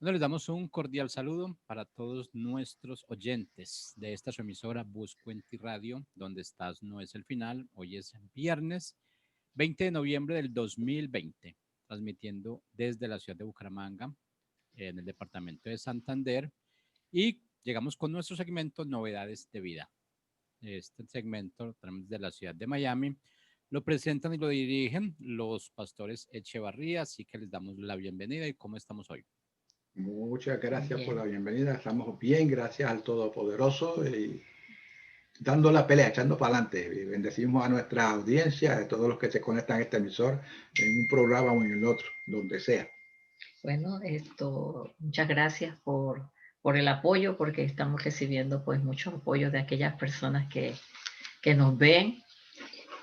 Bueno, les damos un cordial saludo para todos nuestros oyentes de esta su emisora Buscuenti Radio, donde estás no es el final. Hoy es viernes 20 de noviembre del 2020, transmitiendo desde la ciudad de Bucaramanga, en el departamento de Santander, y llegamos con nuestro segmento Novedades de Vida. Este segmento lo tenemos de la ciudad de Miami. Lo presentan y lo dirigen los pastores Echevarría, así que les damos la bienvenida. ¿Y cómo estamos hoy? Muchas gracias por la bienvenida. Estamos bien, gracias al Todopoderoso y dando la pelea, echando para adelante. Y bendecimos a nuestra audiencia, a todos los que se conectan a este emisor, en un programa o en el otro, donde sea. Bueno, muchas gracias por el apoyo, porque estamos recibiendo pues mucho apoyo de aquellas personas que nos ven,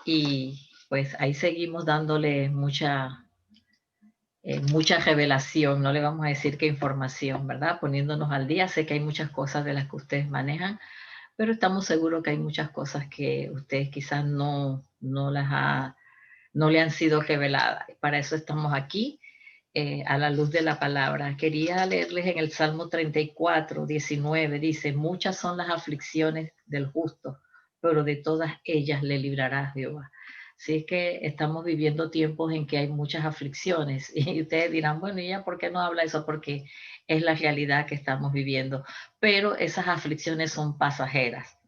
y pues ahí seguimos dándole mucha revelación, no le vamos a decir que información, ¿verdad? Poniéndonos al día. Sé que hay muchas cosas de las que ustedes manejan, pero estamos seguros que hay muchas cosas que ustedes quizás no le han sido reveladas. Para eso estamos aquí, a la luz de la palabra. Quería leerles en el Salmo 34, 19, dice: muchas son las aflicciones del justo, pero de todas ellas le librará Jehová. Así es que estamos viviendo tiempos en que hay muchas aflicciones, y ustedes dirán, bueno, ¿y ella por qué no habla eso? Porque es la realidad que estamos viviendo, pero esas aflicciones son pasajeras.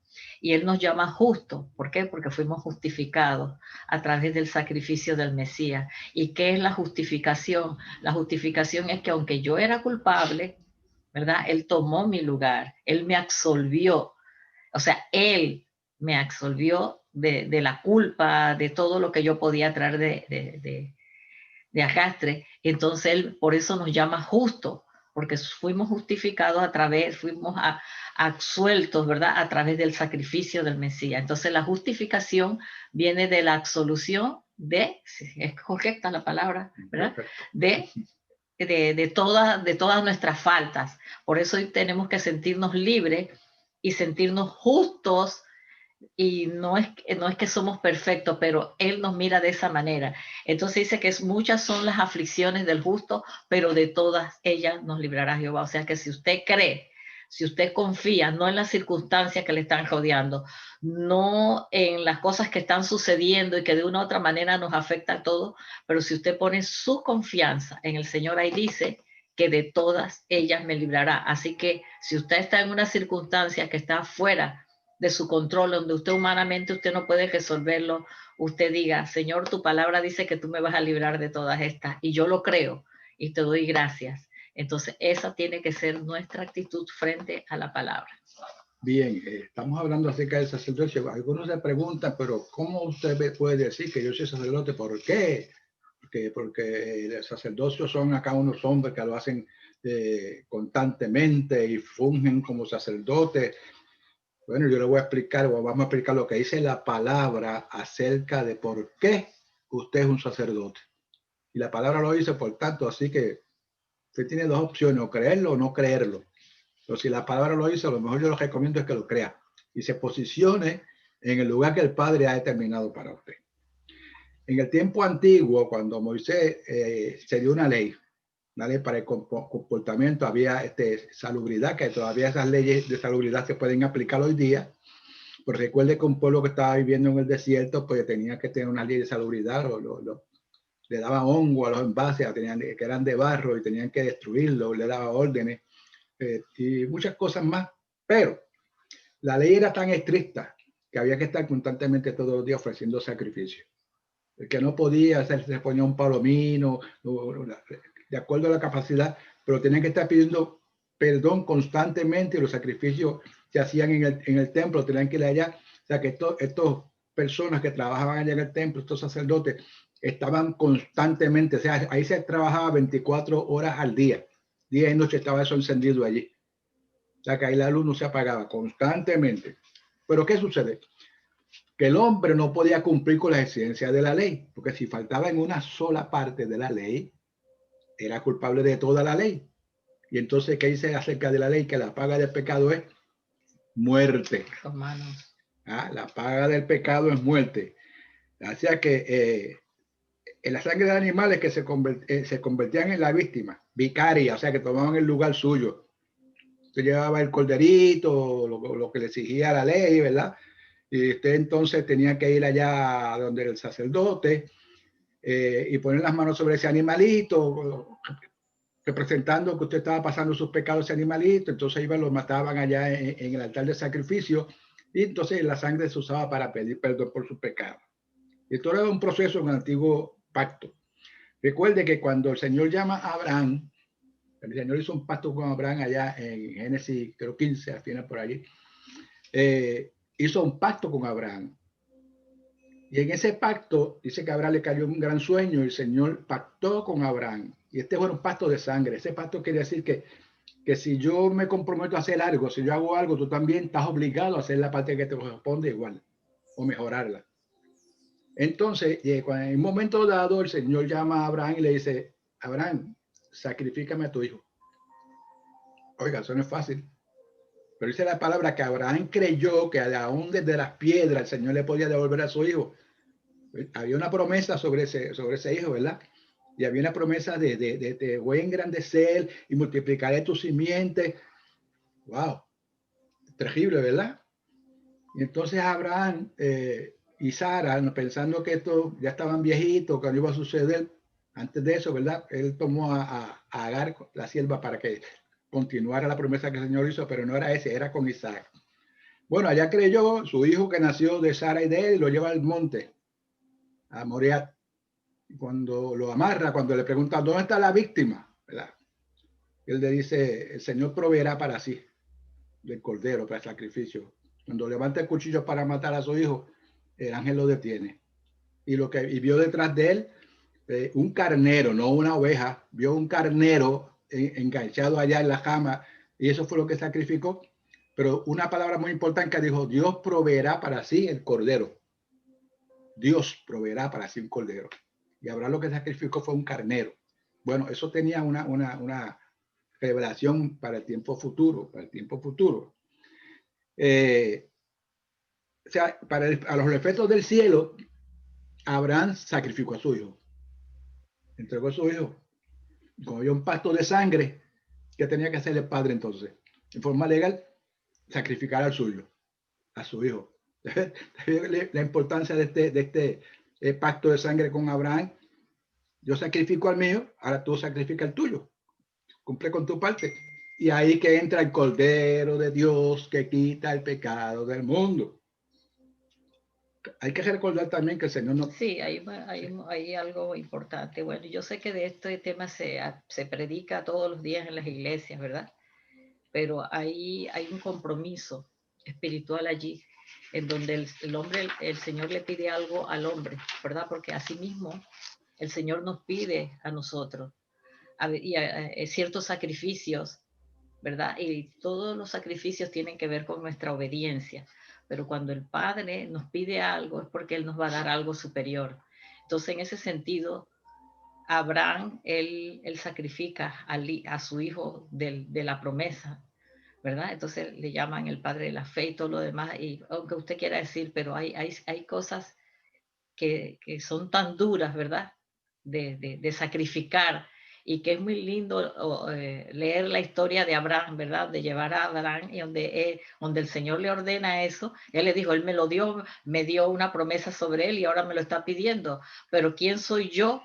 Y Él nos llama justo. ¿Por qué? Porque fuimos justificados a través del sacrificio del Mesías. ¿Y qué es la justificación? La justificación es que aunque yo era culpable, ¿verdad? Él tomó mi lugar, Él me absolvió. O sea, Él me absolvió de la culpa, de todo lo que yo podía traer de arrastre. Entonces Él por eso nos llama justo, porque fuimos justificados fuimos absueltos, ¿verdad? A través del sacrificio del Mesías. Entonces la justificación viene de la absolución es correcta la palabra, ¿verdad? De todas nuestras faltas. Por eso hoy tenemos que sentirnos libres y sentirnos justos. Y no es que somos perfectos, pero Él nos mira de esa manera. Entonces dice que muchas son las aflicciones del justo, pero de todas ellas nos librará Jehová. O sea que si usted cree, si usted confía, no en las circunstancias que le están rodeando, no en las cosas que están sucediendo y que de una u otra manera nos afecta a todos, pero si usted pone su confianza en el Señor, ahí dice que de todas ellas me librará. Así que si usted está en una circunstancia que está fuera de su control, donde usted no puede resolverlo, usted diga: Señor, tu palabra dice que tú me vas a librar de todas estas, y yo lo creo y te doy gracias. Entonces esa tiene que ser nuestra actitud frente a la palabra. Bien, estamos hablando acerca del sacerdocio. Algunos se preguntan, pero ¿cómo usted puede decir que yo soy sacerdote? ¿Por qué? Porque el sacerdocio son acá unos hombres que lo hacen constantemente y fungen como sacerdotes. Bueno, yo le voy a explicar, o vamos a explicar lo que dice la palabra acerca de por qué usted es un sacerdote. Y la palabra lo dice, por tanto, así que usted tiene dos opciones: o creerlo o no creerlo. Pero si la palabra lo dice, lo mejor yo lo recomiendo es que lo crea y se posicione en el lugar que el Padre ha determinado para usted. En el tiempo antiguo, cuando Moisés se dio una ley para el comportamiento, había salubridad, que todavía esas leyes de salubridad se pueden aplicar hoy día. Pues recuerde que un pueblo que estaba viviendo en el desierto, pues tenía que tener una ley de salubridad, le daban hongo a los envases, que eran de barro, y tenían que destruirlo, le daba órdenes, y muchas cosas más. Pero la ley era tan estricta que había que estar constantemente todos los días ofreciendo sacrificios. El que no podía hacer, se ponía un palomino, de acuerdo a la capacidad, pero tenían que estar pidiendo perdón constantemente. Los sacrificios se hacían en el templo, tenían que ir allá. O sea que estos personas que trabajaban allá en el templo, estos sacerdotes, estaban constantemente, o sea, ahí se trabajaba 24 horas al día y noche estaba eso encendido allí. O sea que ahí la luz no se apagaba constantemente. Pero ¿qué sucede? Que el hombre no podía cumplir con la exigencia de la ley, porque si faltaba en una sola parte de la ley, era culpable de toda la ley. Y entonces, ¿qué dice acerca de la ley? Que la paga del pecado es muerte. Romanos. La paga del pecado es muerte. O sea que en la sangre de animales que se convertían en la víctima, vicaria, o sea, que tomaban el lugar suyo. Usted llevaba el corderito, lo que le exigía la ley, ¿verdad? Y usted entonces tenía que ir allá donde el sacerdote y poner las manos sobre ese animalito, representando que usted estaba pasando sus pecados ese animalito. Entonces iban, lo mataban allá en el altar de sacrificio, y entonces la sangre se usaba para pedir perdón por sus pecados. Y esto era un proceso en el antiguo pacto. Recuerde que cuando el Señor llama a Abraham, el Señor hizo un pacto con Abraham allá en Génesis, creo 15, al final por allí, hizo un pacto con Abraham. Y en ese pacto dice que a Abraham le cayó un gran sueño y el Señor pactó con Abraham. Y este fue un pacto de sangre. Ese pacto quiere decir que si yo me comprometo a hacer algo, si yo hago algo, tú también estás obligado a hacer la parte que te corresponde igual o mejorarla. Entonces, en un momento dado, el Señor llama a Abraham y le dice: Abraham, sacrifícame a tu hijo. Oiga, eso no es fácil. Pero dice la palabra que Abraham creyó que aún desde las piedras el Señor le podía devolver a su hijo. Había una promesa sobre ese hijo, ¿verdad? Y había una promesa de voy a engrandecer y multiplicaré tu simiente. ¡Wow! Terrible, ¿verdad? Y entonces Abraham y Sara, pensando que esto ya estaban viejitos, que no iba a suceder, antes de eso, ¿verdad? Él tomó a Agar, la sierva, para que continuara la promesa que el Señor hizo, pero no era ese, era con Isaac. Bueno, allá creyó, su hijo que nació de Sara y de él, lo lleva al monte, a Moriah. Cuando lo amarra, cuando le pregunta ¿dónde está la víctima?, ¿verdad? Él le dice: el Señor proveerá para sí del cordero para el sacrificio. Cuando levanta el cuchillo para matar a su hijo, el ángel lo detiene. Y vio detrás de él un carnero, no una oveja, vio un carnero enganchado allá en la cama, y eso fue lo que sacrificó. Pero una palabra muy importante que dijo: Dios proveerá para sí el cordero. Dios proveerá para sí un cordero. Y Abraham lo que sacrificó fue un carnero. Bueno, eso tenía una revelación para el tiempo futuro, para el tiempo futuro. O sea, a los efectos del cielo, Abraham sacrificó a su hijo, entregó a su hijo. Como había un pacto de sangre, ¿qué tenía que hacer el padre entonces? En forma legal, sacrificar al suyo, a su hijo. La importancia de este pacto de sangre con Abraham: yo sacrifico al mío, ahora tú sacrifica el tuyo. Cumple con tu parte. Y ahí que entra el Cordero de Dios que quita el pecado del mundo. Hay que recordar también que el Señor no... Sí, hay algo importante. Bueno, yo sé que de este tema se predica todos los días en las iglesias, ¿verdad? Pero hay un compromiso espiritual allí, en donde el hombre, el Señor le pide algo al hombre, ¿verdad? Porque asimismo el Señor nos pide a nosotros ciertos sacrificios, ¿verdad? Y todos los sacrificios tienen que ver con nuestra obediencia. Pero cuando el Padre nos pide algo es porque Él nos va a dar algo superior. Entonces, en ese sentido, Abraham, él sacrifica a su hijo de la promesa, ¿verdad? Entonces le llaman el padre de la fe y todo lo demás. Y aunque usted quiera decir, pero hay cosas que son tan duras, ¿verdad? De sacrificar, y que es muy lindo leer la historia de Abraham, ¿verdad? De llevar a Abraham, y donde el Señor le ordena eso. Él le dijo: él me lo dio, me dio una promesa sobre él y ahora me lo está pidiendo, pero ¿quién soy yo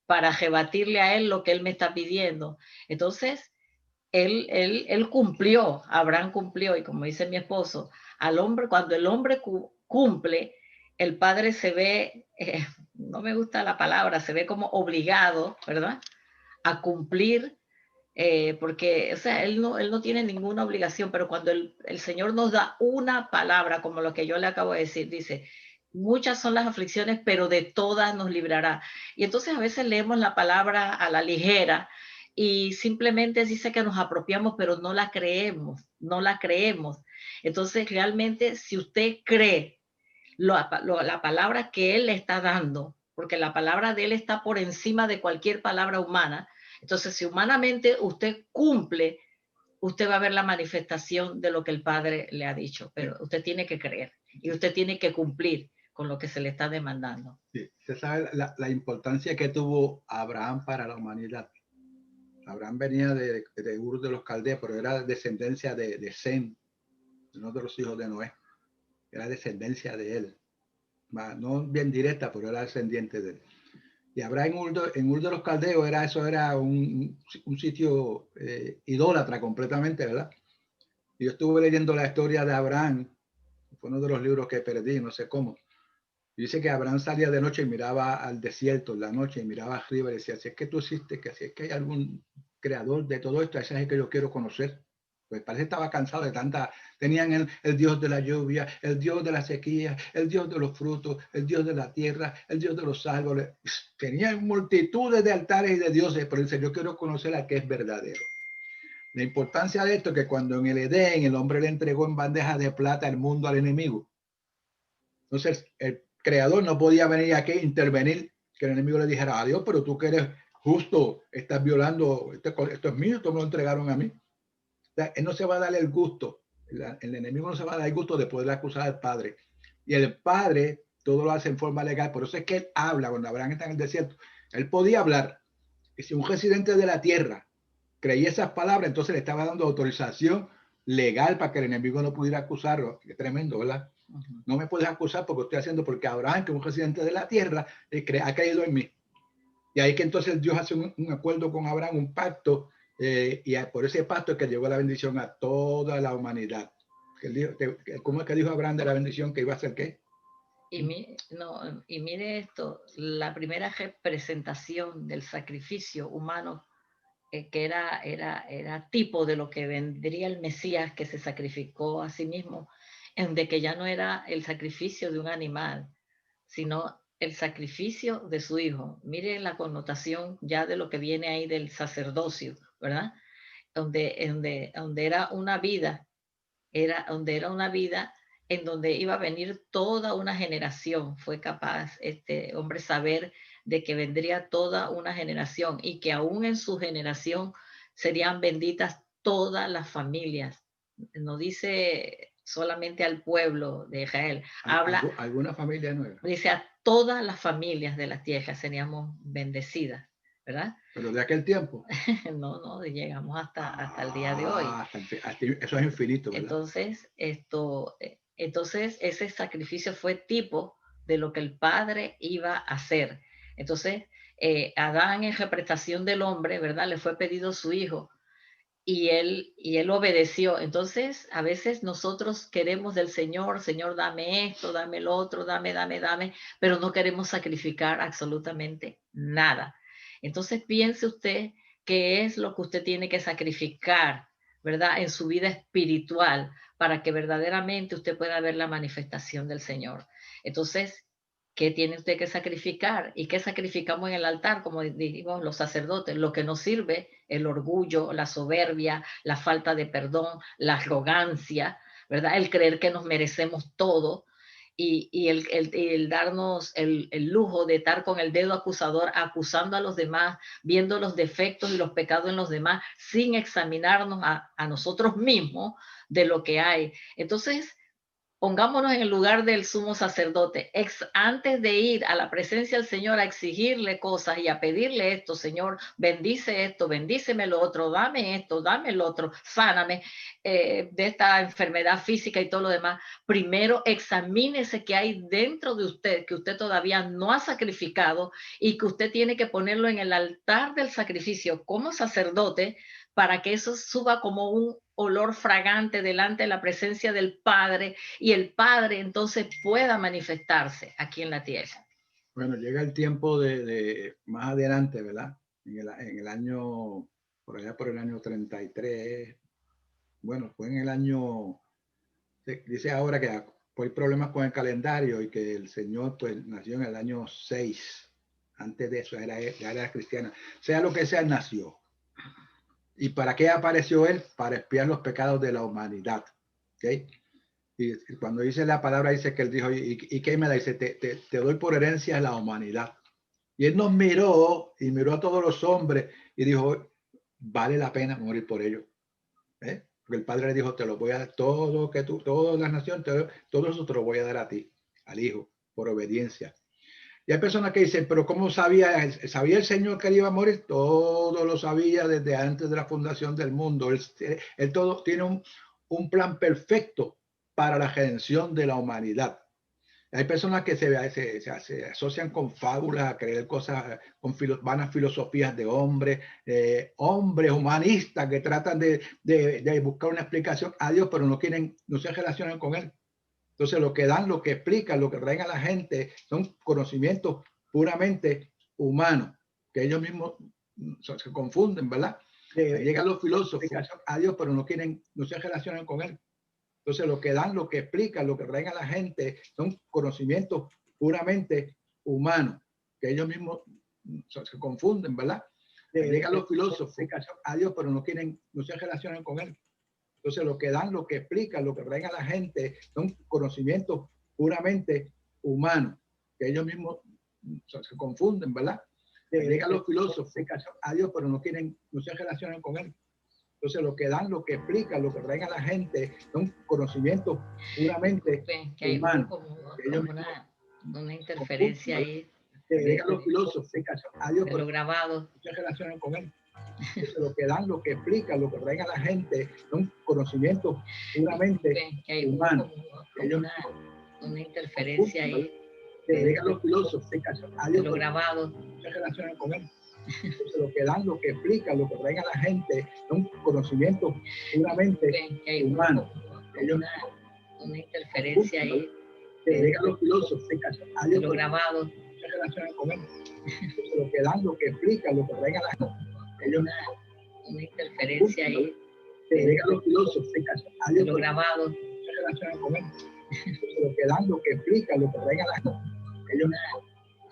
para rebatirle a él lo que él me está pidiendo? Entonces, él cumplió, Abraham cumplió, y como dice mi esposo, al hombre, cuando el hombre cumple, el padre se ve, no me gusta la palabra, se ve como obligado, ¿verdad?, a cumplir, porque, o sea, él no tiene ninguna obligación, pero cuando el Señor nos da una palabra, como lo que yo le acabo de decir, dice: muchas son las aflicciones, pero de todas nos librará. Y entonces a veces leemos la palabra a la ligera y simplemente dice que nos apropiamos, pero no la creemos, no la creemos. Entonces, realmente, si usted cree la palabra que Él le está dando, porque la palabra de Él está por encima de cualquier palabra humana, entonces si humanamente usted cumple, usted va a ver la manifestación de lo que el Padre le ha dicho, pero usted tiene que creer y usted tiene que cumplir con lo que se le está demandando. Sí, usted sabe la importancia que tuvo Abraham para la humanidad. Abraham venía de Ur de los Caldeos, pero era descendencia de Sem, uno de los hijos de Noé. Era descendencia de él. No bien directa, pero era descendiente de él. Y Abraham en Ur de los Caldeos era un sitio idólatra completamente, ¿verdad? Y yo estuve leyendo la historia de Abraham, fue uno de los libros que perdí, no sé cómo. Dice que Abraham salía de noche y miraba al desierto en la noche y miraba arriba y decía, si es que tú existes, que si es que hay algún creador de todo esto, ese es el que yo quiero conocer. Pues parece que estaba cansado de tanta, tenían el Dios de la lluvia, el Dios de la sequía, el Dios de los frutos, el Dios de la tierra, el Dios de los árboles. Tenían multitudes de altares y de dioses, pero dice, yo quiero conocer al que es verdadero. La importancia de esto es que cuando en el Edén el hombre le entregó en bandeja de plata el mundo al enemigo. Entonces el creador no podía venir aquí a intervenir, que el enemigo le dijera, adiós, pero tú que eres justo, estás violando, esto es mío, esto me lo entregaron a mí. O sea, él no se va a dar el gusto, el enemigo no se va a dar el gusto de poder acusar al padre. Y el padre todo lo hace en forma legal, por eso es que él habla cuando Abraham está en el desierto. Él podía hablar, y si un residente de la tierra creía esas palabras, entonces le estaba dando autorización legal para que el enemigo no pudiera acusarlo. Qué tremendo, ¿verdad? No me puedes acusar porque estoy haciendo, porque Abraham, que es un residente de la tierra, ha creído en mí. Y ahí que entonces Dios hace un acuerdo con Abraham, un pacto, y por ese pacto es que llegó la bendición a toda la humanidad. ¿Cómo es que dijo Abraham de la bendición que iba a ser qué? Y mire esto, la primera representación del sacrificio humano que era tipo de lo que vendría el Mesías, que se sacrificó a sí mismo, en de que ya no era el sacrificio de un animal, sino el sacrificio de su hijo. Mire la connotación ya de lo que viene ahí del sacerdocio, ¿verdad? Donde era una vida, en donde iba a venir toda una generación. Fue capaz este hombre saber de que vendría toda una generación y que aún en su generación serían benditas todas las familias. No dice solamente al pueblo de Israel, habla, ¿Alguna familia nueva? dice a todas las familias de la tierra seríamos bendecidas, ¿verdad? Pero de aquel tiempo. No, llegamos hasta el día de hoy. Eso es infinito, ¿verdad? Entonces ese sacrificio fue tipo de lo que el Padre iba a hacer. Entonces, Adán en representación del hombre, ¿verdad? Le fue pedido su hijo y él obedeció. Entonces, a veces nosotros queremos del Señor, Señor, dame esto, dame lo otro, dame, pero no queremos sacrificar absolutamente nada. Entonces, piense usted qué es lo que usted tiene que sacrificar, ¿verdad? En su vida espiritual para que verdaderamente usted pueda ver la manifestación del Señor. Entonces, ¿qué tiene usted que sacrificar? ¿Y qué sacrificamos en el altar? Como dijimos los sacerdotes, lo que nos sirve, el orgullo, la soberbia, la falta de perdón, la arrogancia, ¿verdad? El creer que nos merecemos todo y el darnos el lujo de estar con el dedo acusador acusando a los demás, viendo los defectos y los pecados en los demás, sin examinarnos a nosotros mismos de lo que hay. Entonces, pongámonos en el lugar del sumo sacerdote. Antes de ir a la presencia del Señor a exigirle cosas y a pedirle esto, Señor, bendice esto, bendíceme lo otro, dame esto, dame lo otro, sáname de esta enfermedad física y todo lo demás. Primero examínese qué hay dentro de usted que usted todavía no ha sacrificado y que usted tiene que ponerlo en el altar del sacrificio como sacerdote para que eso suba como un olor fragante delante de la presencia del Padre y el Padre entonces pueda manifestarse aquí en la tierra. Bueno, llega el tiempo de más adelante, ¿verdad? En el año, por allá por el año 33, bueno, fue en el año, dice ahora que hay problemas con el calendario y que el Señor pues nació en el año 6, antes de eso era cristiana, sea lo que sea, nació. ¿Y para qué apareció él? Para expiar los pecados de la humanidad. ¿Okay? Y cuando dice la palabra, dice que él dijo, ¿y qué me da? Dice, te doy por herencia a la humanidad. Y él nos miró y miró a todos los hombres y dijo, vale la pena morir por ellos. ¿Eh? Porque el Padre le dijo, te lo voy a dar todo, todas las naciones, todo eso te lo voy a dar a ti, al Hijo. por obediencia. Y hay personas que dicen, pero ¿cómo sabía el Señor que él iba a morir? Todo lo sabía desde antes de la fundación del mundo. Él todo tiene un plan perfecto para la redención de la humanidad. Hay personas que se asocian con fábulas, a creer cosas, con vanas filosofías de hombres, hombres humanistas que tratan de buscar una explicación a Dios, pero no se relacionan con él. Entonces lo que dan, lo que explican, lo que traen a la gente son conocimientos puramente humanos, que ellos mismos se confunden, ¿verdad? Llegan los filósofos a Dios, pero no se relacionan con él. Entonces lo que dan, lo que explican, lo que traen a la gente son conocimientos puramente humanos, que ellos mismos se confunden, ¿verdad? Llegan los filósofos a Dios, pero no se relacionan con él. Entonces lo que dan, lo que explican, lo que traen a la gente son conocimientos puramente humanos, que ellos mismos se confunden, ¿verdad? Llegan los filósofos a Dios, pero no se relacionan con él. Entonces lo que dan, lo que explican, lo que traen a la gente son conocimientos puramente humanos. Una interferencia ahí. Llegan los filósofos a Dios, de lo grabado. No se relacionan con él. Entonces, lo que dan, lo que explican, lo que traen a la gente son conocimientos puramente humanos. Una interferencia ahí. Llegan los filósofos a Dios, de lo grabado. No se relacionan con él. Entonces, lo que dan, lo que explican, lo que traen a la gente son conocimientos puramente humanos. Una interferencia ahí. Llegan los filósofos a Dios, de lo grabado. No se relacionan con él. Entonces, lo que dan, lo que explican, lo que traen a la gente. Una interferencia ahí. Llegan los filósofos a Dios, de lo grabado. No se relacionan con él. Entonces, lo que dan, lo que explican, lo que traen a la gente.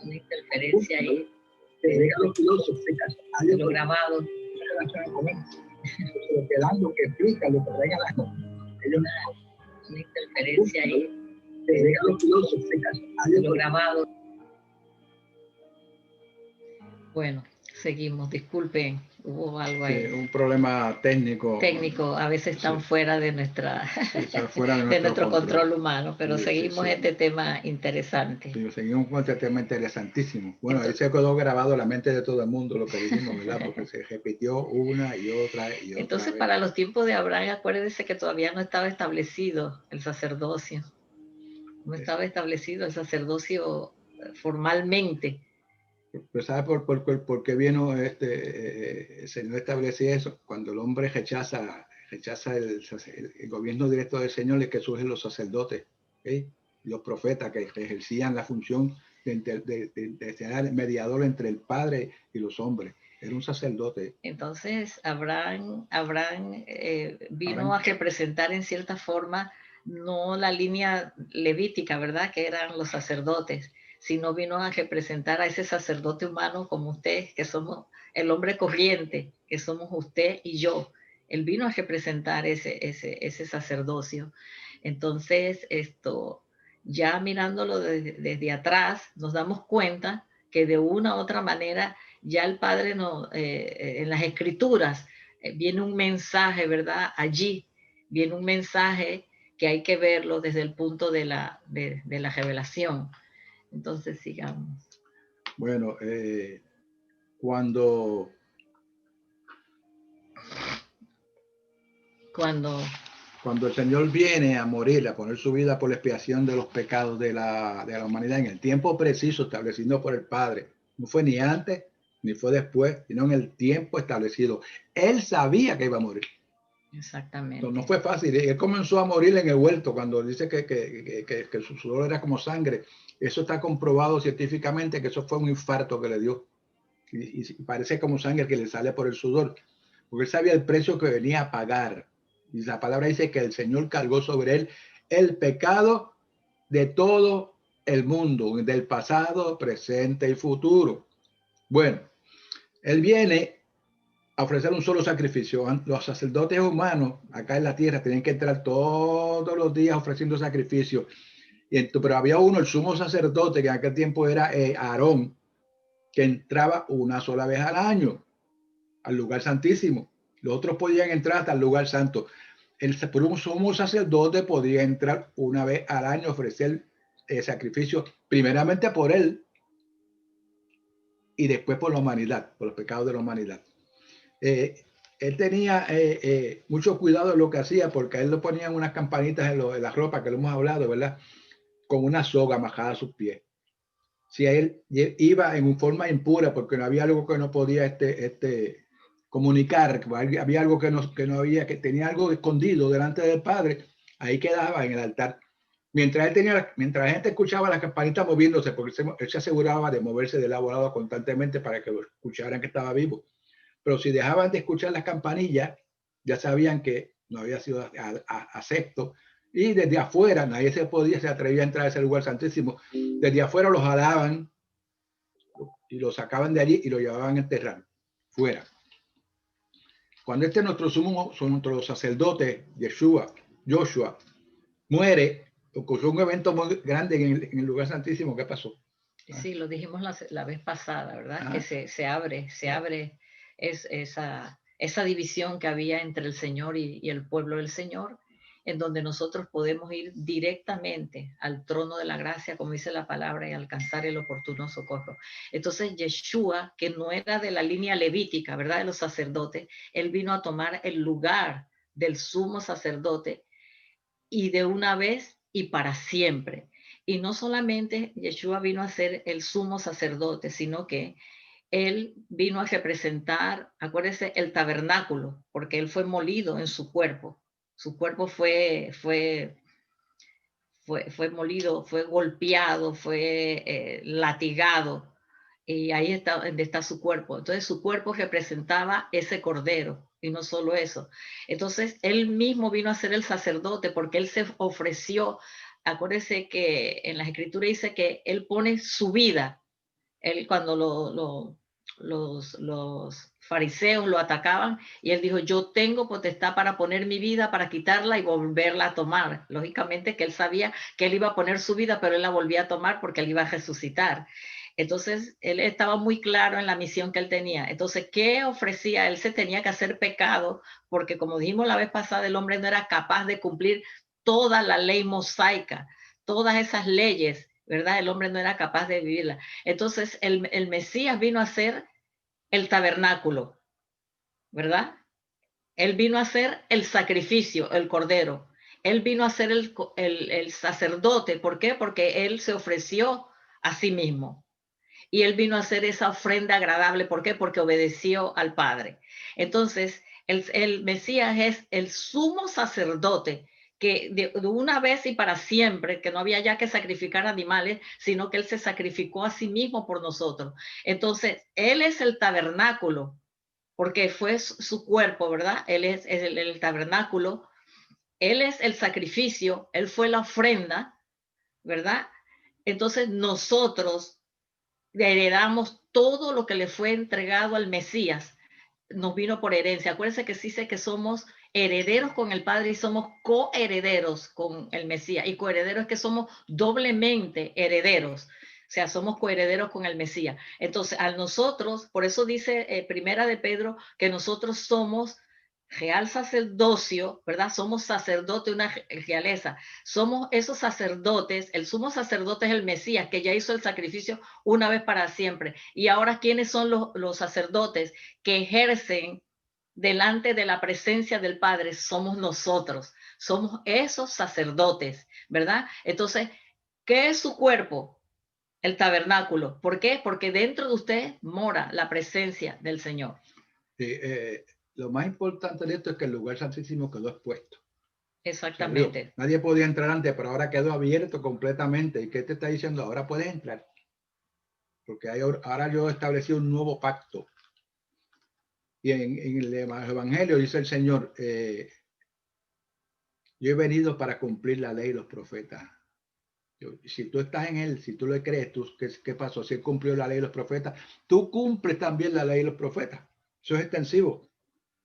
Una interferencia ahí. Llegan los filósofos a Dios, de lo grabado. No se relacionan con él. Entonces, lo que dan, lo que explican, lo que traen a la gente. Una interferencia ahí. Llegan los filósofos a Dios, de lo grabado. Bueno, seguimos. Disculpen, hubo algo ahí. Un problema técnico. A veces están fuera de fuera de nuestro control humano, pero seguimos sí. este tema interesante. Sí, seguimos con este tema interesantísimo. Bueno, entonces, ahí se quedó grabado en la mente de todo el mundo lo que dijimos, ¿verdad? Porque se repitió una y otra y otra Entonces, vez. para los tiempos de Abraham, acuérdense que todavía no estaba establecido el sacerdocio. No estaba establecido el sacerdocio formalmente. Pero ¿sabe por qué vino el Señor establecía eso? Cuando el hombre rechaza el gobierno directo del Señor, es que surgen los sacerdotes, ¿okay? Los profetas que ejercían la función de ser mediador entre el Padre y los hombres. Era un sacerdote. Entonces, Abraham vino a representar en cierta forma no la línea levítica, ¿verdad? Que eran los sacerdotes, sino vino a representar a ese sacerdote humano como usted, que somos el hombre corriente, que somos usted y yo. Él vino a representar ese sacerdocio. Entonces, ya mirándolo desde atrás, nos damos cuenta que de una u otra manera ya el Padre en las Escrituras viene un mensaje, ¿verdad? Allí viene un mensaje que hay que verlo desde el punto de la revelación. Entonces, sigamos. Bueno, cuando el Señor viene a morir, a poner su vida por la expiación de los pecados de la humanidad en el tiempo preciso establecido por el Padre, no fue ni antes ni fue después, sino en el tiempo establecido. Él sabía que iba a morir. Exactamente. Entonces, no fue fácil. Él comenzó a morir en el huerto cuando dice que su sudor era como sangre. Eso está comprobado científicamente que eso fue un infarto que le dio. Y parece como sangre que le sale por el sudor. Porque él sabía el precio que venía a pagar. Y la palabra dice que el Señor cargó sobre él el pecado de todo el mundo, del pasado, presente y futuro. Bueno, él viene a ofrecer un solo sacrificio. Los sacerdotes humanos acá en la tierra tenían que entrar todos los días ofreciendo sacrificios. Pero había uno, el sumo sacerdote, que en aquel tiempo era Aarón, que entraba una sola vez al año al lugar santísimo. Los otros podían entrar hasta el lugar santo. El sumo sacerdote podía entrar una vez al año a ofrecer sacrificio primeramente por él y después por la humanidad, por los pecados de la humanidad. Él tenía mucho cuidado de lo que hacía, porque a él le ponían unas campanitas en la ropa, que lo hemos hablado, ¿verdad? Con una soga amajada a sus pies. Si él iba en forma impura, porque no había algo que no podía comunicar, había algo que no había, que tenía algo escondido delante del Padre, ahí quedaba en el altar. Mientras la gente escuchaba las campanitas moviéndose, porque él se aseguraba de moverse de lado a lado constantemente para que escucharan que estaba vivo. Pero si dejaban de escuchar las campanillas, ya sabían que no había sido acepto. Y desde afuera, nadie se atrevía a entrar a ese lugar santísimo. Desde afuera los jalaban y los sacaban de allí y lo llevaban a enterrar fuera. Cuando nuestro sacerdote, Joshua, muere, ocurrió un evento muy grande en el lugar santísimo. ¿Qué pasó? Sí, lo dijimos la vez pasada, ¿verdad? Que se abre esa división que había entre el Señor y el pueblo del Señor, en donde nosotros podemos ir directamente al trono de la gracia, como dice la palabra, y alcanzar el oportuno socorro. Entonces, Yeshua, que no era de la línea levítica, ¿verdad? De los sacerdotes, él vino a tomar el lugar del sumo sacerdote, y de una vez y para siempre. Y no solamente Yeshua vino a ser el sumo sacerdote, sino que él vino a representar, acuérdense, el tabernáculo, porque él fue molido en su cuerpo. Su cuerpo fue molido, fue golpeado, fue latigado. Y ahí está donde está su cuerpo. Entonces su cuerpo representaba ese cordero. Y no solo eso. Entonces él mismo vino a ser el sacerdote porque él se ofreció. Acuérdense que en las escrituras dice que él pone su vida. Él cuando los fariseos lo atacaban, y él dijo, yo tengo potestad para poner mi vida, para quitarla y volverla a tomar. Lógicamente que él sabía que él iba a poner su vida, pero él la volvía a tomar porque él iba a resucitar. Entonces, él estaba muy claro en la misión que él tenía. Entonces, ¿qué ofrecía? Él se tenía que hacer pecado, porque como dijimos la vez pasada, el hombre no era capaz de cumplir toda la ley mosaica, todas esas leyes, ¿verdad? El hombre no era capaz de vivirla. Entonces, el Mesías vino a ser el tabernáculo, ¿verdad? Él vino a ser el sacrificio, el cordero. Él vino a ser el sacerdote. ¿Por qué? Porque él se ofreció a sí mismo. Y él vino a hacer esa ofrenda agradable. ¿Por qué? Porque obedeció al Padre. Entonces, el Mesías es el sumo sacerdote que de una vez y para siempre, que no había ya que sacrificar animales, sino que él se sacrificó a sí mismo por nosotros. Entonces, él es el tabernáculo, porque fue su cuerpo, ¿verdad? Él es el tabernáculo, él es el sacrificio, él fue la ofrenda, ¿verdad? Entonces, nosotros heredamos todo lo que le fue entregado al Mesías, nos vino por herencia. Acuérdense que sí sé que somos herederos con el Padre y somos coherederos con el Mesías. Y coherederos es que somos doblemente herederos. O sea, somos coherederos con el Mesías. Entonces, a nosotros, por eso dice Primera de Pedro, que nosotros somos real sacerdocio, ¿verdad? Somos sacerdote, una realeza. Somos esos sacerdotes, el sumo sacerdote es el Mesías, que ya hizo el sacrificio una vez para siempre. Y ahora, ¿quiénes son los sacerdotes que ejercen delante de la presencia del Padre? Somos nosotros, somos esos sacerdotes, ¿verdad? Entonces, ¿qué es su cuerpo? El tabernáculo. ¿Por qué? Porque dentro de usted mora la presencia del Señor. Lo más importante de esto es que el lugar santísimo quedó expuesto. Exactamente. O sea, nadie podía entrar antes, pero ahora quedó abierto completamente. ¿Y qué te está diciendo? Ahora puedes entrar. Porque ahora yo establecí un nuevo pacto. Y en el Evangelio dice el Señor, yo he venido para cumplir la ley y los profetas. Si tú estás en él, si tú le crees, ¿qué pasó? Si él cumplió la ley y los profetas, tú cumples también la ley y los profetas. Eso es extensivo.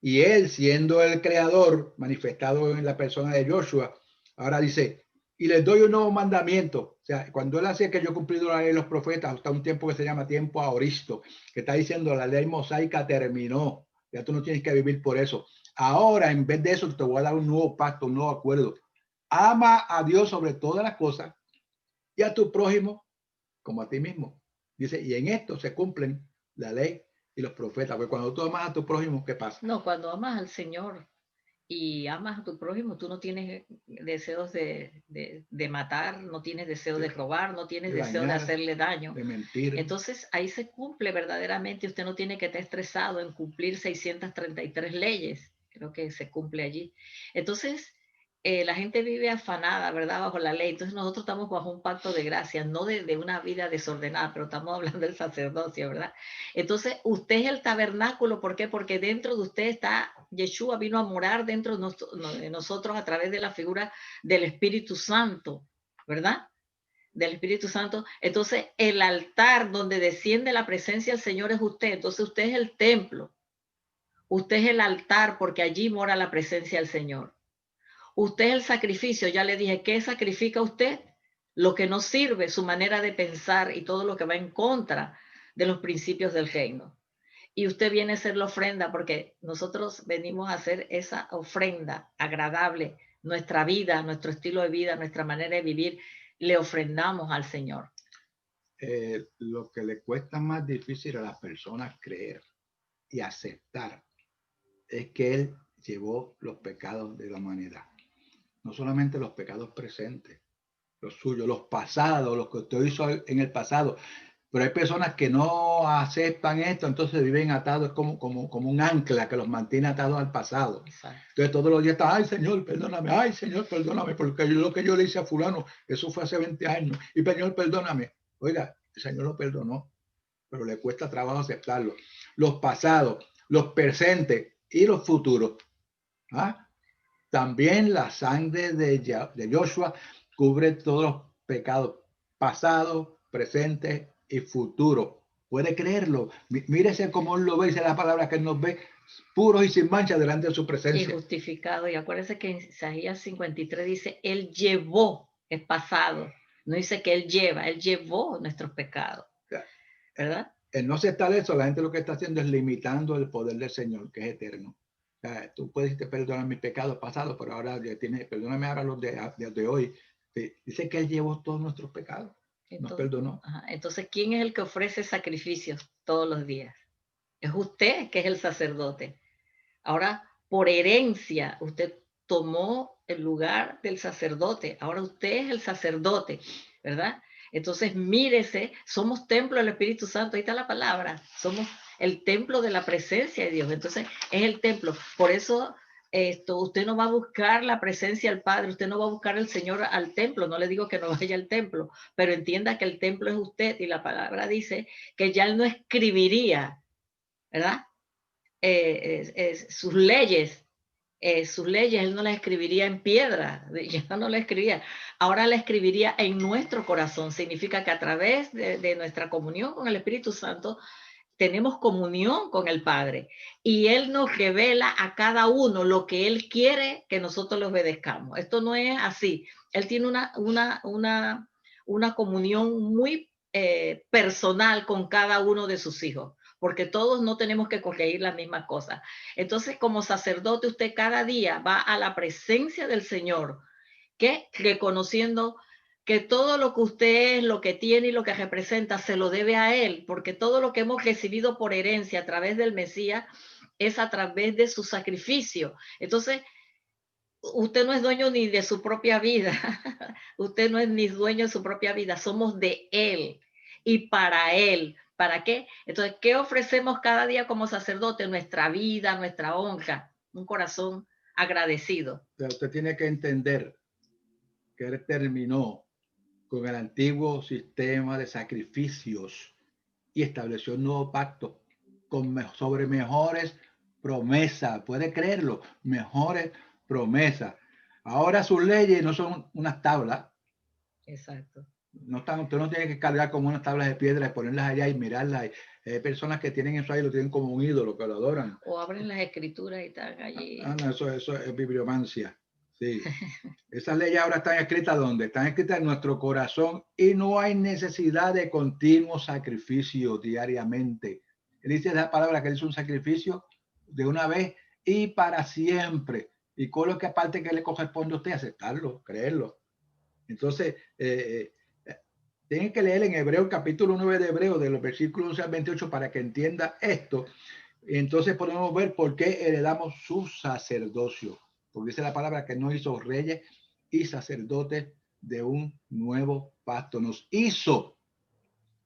Y él, siendo el creador manifestado en la persona de Joshua, ahora dice, y les doy un nuevo mandamiento. O sea, cuando él hace que yo he cumplido la ley de los profetas, hasta un tiempo que se llama tiempo aoristo, que está diciendo la ley mosaica terminó. Ya tú no tienes que vivir por eso. Ahora, en vez de eso, te voy a dar un nuevo pacto, un nuevo acuerdo. Ama a Dios sobre todas las cosas y a tu prójimo como a ti mismo. Dice, y en esto se cumplen la ley y los profetas. Porque cuando tú amas a tu prójimo, ¿qué pasa? No, cuando amas al Señor y amas a tu prójimo, tú no tienes deseos de matar, no tienes deseo de robar, no tienes deseo de dañar, hacerle daño. de mentir. Entonces ahí se cumple verdaderamente. Usted no tiene que estar estresado en cumplir 633 leyes. Creo que se cumple allí. Entonces, la gente vive afanada, ¿verdad? Bajo la ley. Entonces nosotros estamos bajo un pacto de gracia, no de una vida desordenada, pero estamos hablando del sacerdocio, ¿verdad? Entonces, usted es el tabernáculo. ¿Por qué? Porque dentro de usted está, Yeshua vino a morar dentro de nosotros a través de la figura del Espíritu Santo, ¿verdad? Del Espíritu Santo. Entonces, el altar donde desciende la presencia del Señor es usted. Entonces, usted es el templo. Usted es el altar porque allí mora la presencia del Señor. Usted es el sacrificio. Ya le dije, ¿qué sacrifica usted? Lo que no sirve, su manera de pensar y todo lo que va en contra de los principios del reino. Y usted viene a ser la ofrenda porque nosotros venimos a hacer esa ofrenda agradable. Nuestra vida, nuestro estilo de vida, nuestra manera de vivir, le ofrendamos al Señor. Lo que le cuesta más difícil a las personas creer y aceptar es que Él llevó los pecados de la humanidad. No solamente los pecados presentes, los suyos, los pasados, los que usted hizo en el pasado. Pero hay personas que no aceptan esto, entonces viven atados, es como un ancla que los mantiene atados al pasado. Exacto. Entonces todos los días están, ay Señor, perdóname, porque lo que yo le hice a fulano, eso fue hace 20 años, y Señor, perdóname. Oiga, el Señor lo perdonó, pero le cuesta trabajo aceptarlo. Los pasados, los presentes y los futuros. ¿Ah? También la sangre de Joshua cubre todos los pecados pasados, presentes y futuros. Puede creerlo. Mírese cómo él lo ve, dice la palabra que él nos ve puros y sin mancha delante de su presencia. Y justificado. Y acuérdense que en Isaías 53 dice, Él llevó, es pasado. No dice que Él llevó nuestros pecados. ¿Verdad? El no aceptar eso, la gente lo que está haciendo es limitando el poder del Señor, que es eterno. O sea, tú puedes perdonar mis pecados pasados, pero ahora perdóname ahora los de hoy. Dice que Él llevó todos nuestros pecados. Entonces, nos perdonó. Entonces, ¿quién es el que ofrece sacrificios todos los días? Es usted, que es el sacerdote. Ahora, por herencia, usted tomó el lugar del sacerdote. Ahora usted es el sacerdote, ¿verdad? Entonces, mírese, somos templo del Espíritu Santo. Ahí está la palabra. Somos el templo de la presencia de Dios. Entonces, es el templo. Por eso, usted no va a buscar la presencia del Padre. Usted no va a buscar al Señor al templo. No le digo que no vaya al templo, pero entienda que el templo es usted. Y la palabra dice que ya Él no escribiría, ¿verdad? Sus leyes, Él no las escribiría en piedra, ya no las escribiría, ahora la escribiría en nuestro corazón. Significa que a través de nuestra comunión con el Espíritu Santo, tenemos comunión con el Padre y Él nos revela a cada uno lo que Él quiere que nosotros le obedezcamos. Esto no es así. Él tiene una comunión muy personal con cada uno de sus hijos, porque todos no tenemos que corregir las mismas cosas. Entonces, como sacerdote, usted cada día va a la presencia del Señor, que reconociendo que todo lo que usted es, lo que tiene y lo que representa, se lo debe a Él, porque todo lo que hemos recibido por herencia a través del Mesías es a través de su sacrificio. Entonces, usted no es dueño ni de su propia vida, usted no es ni dueño de su propia vida, somos de Él y para Él. ¿Para qué? Entonces, ¿qué ofrecemos cada día como sacerdote? Nuestra vida, nuestra honra, un corazón agradecido. Pero usted tiene que entender que Él terminó con el antiguo sistema de sacrificios y estableció un nuevo pacto sobre mejores promesas. ¿Puede creerlo? Mejores promesas. Ahora sus leyes no son unas tablas. Exacto. No están, usted no tiene que cargar como unas tablas de piedra y ponerlas allá y mirarlas. Hay personas que tienen eso ahí, lo tienen como un ídolo, que lo adoran. O abren las escrituras y están allí. No, eso es bibliomancia. Sí. Esas leyes ahora están escritas ¿dónde? Están escritas en nuestro corazón y no hay necesidad de continuo sacrificio diariamente. Él dice esa palabra que dice un sacrificio de una vez y para siempre. Y con lo que aparte que le corresponde a usted aceptarlo, creerlo. Entonces, Tienen que leer en Hebreo, capítulo 9 de Hebreo, de los versículos 11 al 28, para que entienda esto. Entonces podemos ver por qué heredamos su sacerdocio. Porque dice la palabra que nos hizo reyes y sacerdotes de un nuevo pacto. Nos hizo.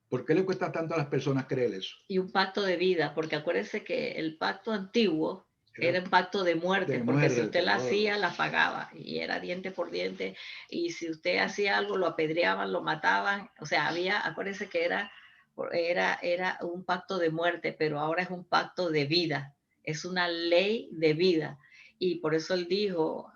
¿Por qué le cuesta tanto a las personas creer eso? Y un pacto de vida, porque acuérdese que el pacto antiguo era un pacto de muerte, porque si usted la hacía, la pagaba, y era diente por diente, y si usted hacía algo, lo apedreaban, lo mataban, o sea, acuérdese que era un pacto de muerte, pero ahora es un pacto de vida, es una ley de vida, y por eso él dijo,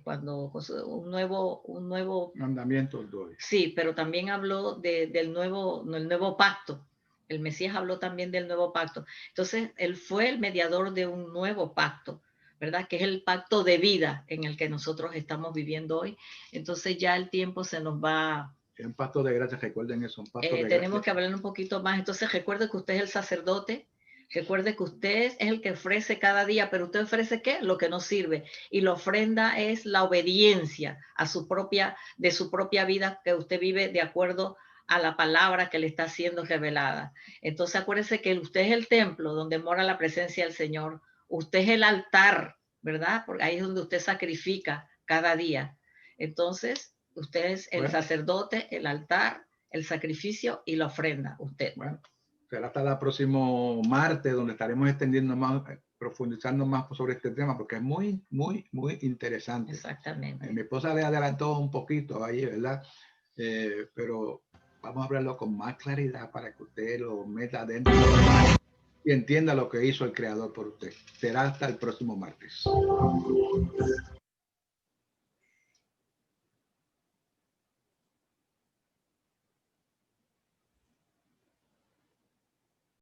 cuando un nuevo mandamiento doy. Sí, pero también habló del nuevo pacto. El Mesías habló también del nuevo pacto. Entonces, él fue el mediador de un nuevo pacto, ¿verdad? Que es el pacto de vida en el que nosotros estamos viviendo hoy. Entonces, ya el tiempo se nos va. Es un pacto de gracia, recuerden eso, un pacto de Tenemos gracia. que hablar un poquito más. Entonces, recuerde que usted es el sacerdote. Recuerde que usted es el que ofrece cada día, pero usted ofrece ¿qué? Lo que nos sirve. Y la ofrenda es la obediencia a de su propia vida que usted vive de acuerdo a la palabra que le está siendo revelada. Entonces acuérdese que usted es el templo donde mora la presencia del Señor. Usted es el altar, ¿verdad? Porque ahí es donde usted sacrifica cada día. Entonces, usted es el sacerdote, el altar, el sacrificio y la ofrenda. Usted. Bueno. Será hasta el próximo martes, donde estaremos extendiendo más, profundizando más sobre este tema, porque es muy, muy, muy interesante. Exactamente. Mi esposa le adelantó un poquito ahí, ¿verdad? Pero vamos a hablarlo con más claridad para que usted lo meta dentro y entienda lo que hizo el Creador por usted. Será hasta el próximo martes.